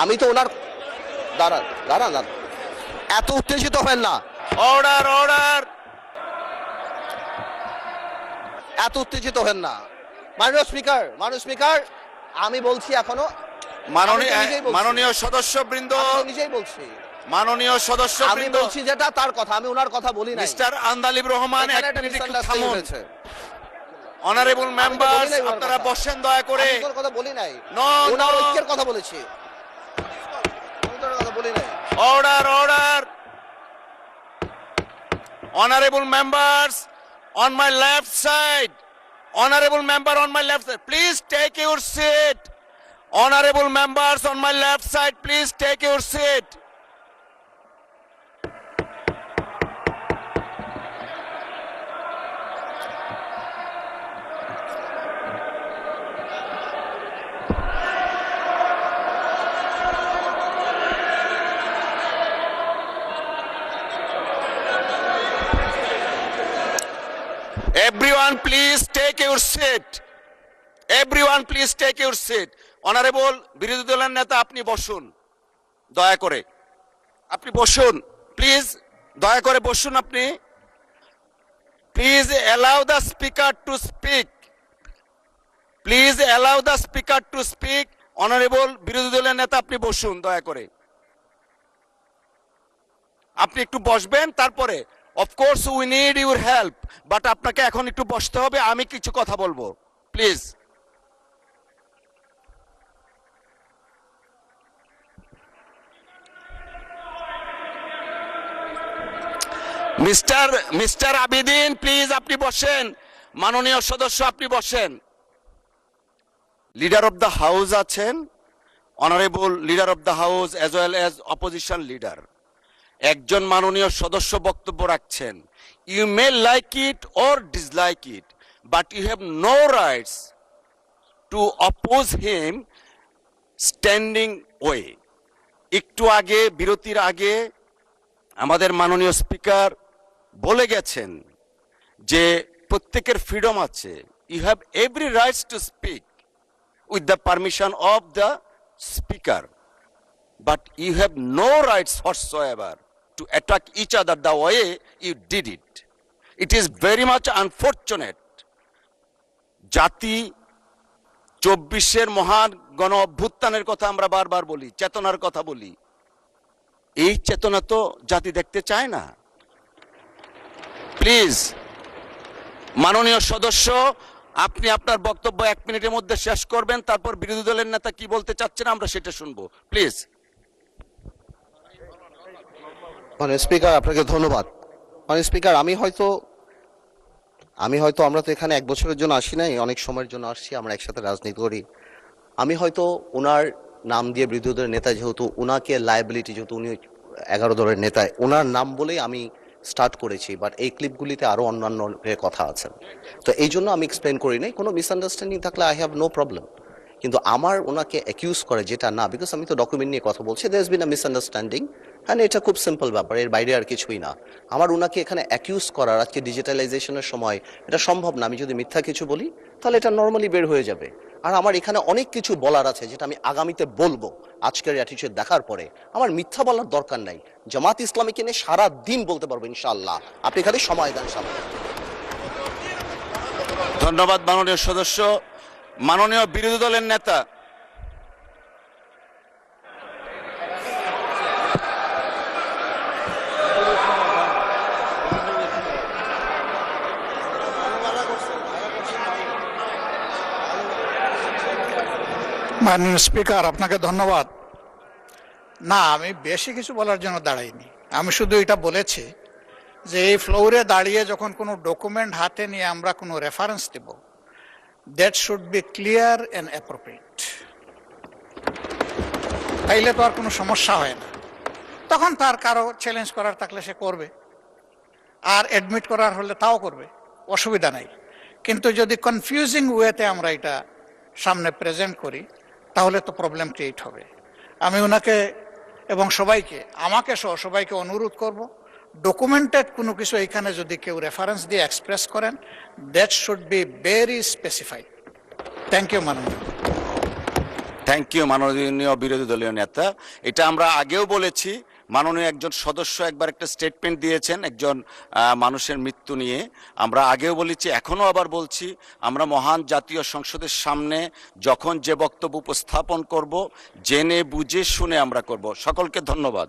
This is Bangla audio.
আমি তো ওনার দাঁড়ান দাঁড়ান দাঁড়ান, এত উত্তেজিত হবেন না। Order order. এত উত্তেজিত হবেন না। মাননীয় স্পিকার, আমি বলছি এখনো। মাননীয় সদস্যবৃন্দ, নিজেই বলছি মাননীয় আমি সদস্যবৃন্দ, বলছি যেটা তার কথা, আমি ওনার কথা বলি না। মিস্টার আন্দালিব রহমান, এখানে এক একটা মিনিট একটু misunderstanding থামুন। হয়েছে। অনারেবল মেম্বার্স, বলি নাই ওনার আপনারা কথা। বসেন দয়া করে। আমি তোর কথা বলি নাই। নো ওনার নো, ঐক্যের কথা বলেছি, আমি তোর কথা বলি নাই। Order order. Honorable members on my left side, honorable member on my left side, please take your seat. Honorable members on my left side, please take your seat. Everyone please take your seat. Everyone please take your seat. Honorable বিরোধী দলের নেতা, আপনি বসুন দয়া করে। আপনি বসুন প্লিজ, দয়া করে বসুন আপনি। Please allow the speaker to speak. Please allow the speaker to speak. Honorable বিরোধী দলের নেতা, আপনি বসুন দয়া করে। আপনি একটু বসবেন, তারপরে of course we need your help, but আপনাকে এখন একটু বসতে হবে, আমি কিছু কথা বলবো প্লিজ। মিস্টার আবিদিন, প্লিজ আপনি বসেন। মাননীয় সদস্য, আপনি বসেন। লিডার অফ দ্য হাউস আছেন, honourable leader of the house as well as opposition leader. একজন মাননীয় সদস্য বক্তব্য রাখছেন। You may like it or dislike it, but you have no rights to oppose him standing way. একটু আগে, বিরতির আগে আমাদের মাননীয় স্পিকার বলে গেছেন যে প্রত্যেকের ফ্রিডম আছে। You have every rights to speak with the permission of the speaker, but you have no rights whatsoever to attack each other the way you did it. It is very much unfortunate. জাতি 24-এর মহান গণ অভ্যুত্থানের কথা আমরা বারবার বলি, চেতনার কথা বলি। এই চেতনা তো জাতি দেখতে চায় না। প্লিজ মাননীয় সদস্য, আপনি আপনার বক্তব্য 1 মিনিটের মধ্যে শেষ করবেন, তারপর বিরোধী দলের নেতা কি বলতে চাচ্ছেন আমরা সেটা শুনবো প্লিজ। মানে স্পিকার, আপনাকে ধন্যবাদ। মানে স্পিকার, আমি হয়তো আমরা তো এখানে 1 বছরের জন্য আসি নাই, অনেক সময়ের জন্য আসছি, আমরা একসাথে রাজনীতি করি। আমি হয়তো ওনার নাম দিয়ে বিরোধী দলের নেতা, যেহেতু ওনাকে লায়াবিলিটি, যেহেতু উনি 11 দলের নেতা, ওনার নাম বলেই আমি স্টার্ট করেছি, বাট এই ক্লিপগুলিতে আরো অন্যান্য কথা আছে, তো এই জন্য আমি এক্সপ্লেন করি নাই। কোনো মিসআন্ডারস্ট্যান্ডিং থাকলে আই হ্যাভ নো প্রবলেম, কিন্তু আমার ওনাকে অ্যাকিউজ করে যেটা না, বিকজ আমি তো ডকুমেন্ট নিয়ে কথা বলছি, there has been a misunderstanding, হ্যাঁ এটা খুব সিম্পল ব্যাপার, এর বাইরে আর কিছুই না। আমার ওনাকে এখানে অ্যাকিউজ করার, আজকে ডিজিটালাইজেশনের সময় এটা সম্ভব না। আমি যদি মিথ্যা কিছু বলি তাহলে এটা নর্মালি বের হয়ে যাবে। আর আমার এখানে অনেক কিছু বলার আছে যেটা আমি আগামীতে বলবো। আজকের অ্যাটিটিউড দেখার পরে আমার মিথ্যা বলার দরকার নাই। জামাত ইসলামীকে নিয়ে সারা দিন বলতে পারবো ইনশাআল্লাহ, আপনি খালি সময় দেন সামনে। ধন্যবাদ মাননীয় সদস্য। মাননীয় বিরোধী দলের নেতা, মাননীয় স্পিকার, আপনাকে ধন্যবাদ। না, আমি বেশি কিছু বলার জন্য দাঁড়াইনি। আমি শুধু এটা বলেছি যে এই ফ্লোরে দাঁড়িয়ে যখন কোনো ডকুমেন্ট হাতে নিয়ে আমরা কোনো রেফারেন্স দেব, that should be clear and appropriate. তাইলে তো আর কোনো সমস্যা হয় না। তখন তার কারো চ্যালেঞ্জ করার থাকলে সে করবে, আর অ্যাডমিট করার হলে তাও করবে, অসুবিধা নাই। কিন্তু যদি কনফিউজিং ওয়েতে আমরা এটা সামনে প্রেজেন্ট করি তাহলে তো প্রবলেম ক্রিয়েট হবে। আমি ওনাকে এবং সবাইকে, আমাকে সহ সবাইকে অনুরোধ করব, ডকুমেন্টেড কোনো কিছু এখানে যদি কেউ রেফারেন্স দিয়ে এক্সপ্রেস করেন, that should be very specified. Thank you মাননীয়। থ্যাংক ইউ মাননীয় বিরোধী দলীয় নেতা। এটা আমরা আগেও বলেছি, মাননীয় একজন সদস্য একবার একটা স্টেটমেন্ট দিয়েছেন একজন মানুষের মৃত্যু নিয়ে। আমরা আগেও বলেছি, এখনো আবার বলছি, আমরা মহান জাতীয় সংসদের সামনে যখন যে বক্তব্য উপস্থাপন করব, জেনে বুঝে শুনে আমরা করব। সকলকে ধন্যবাদ।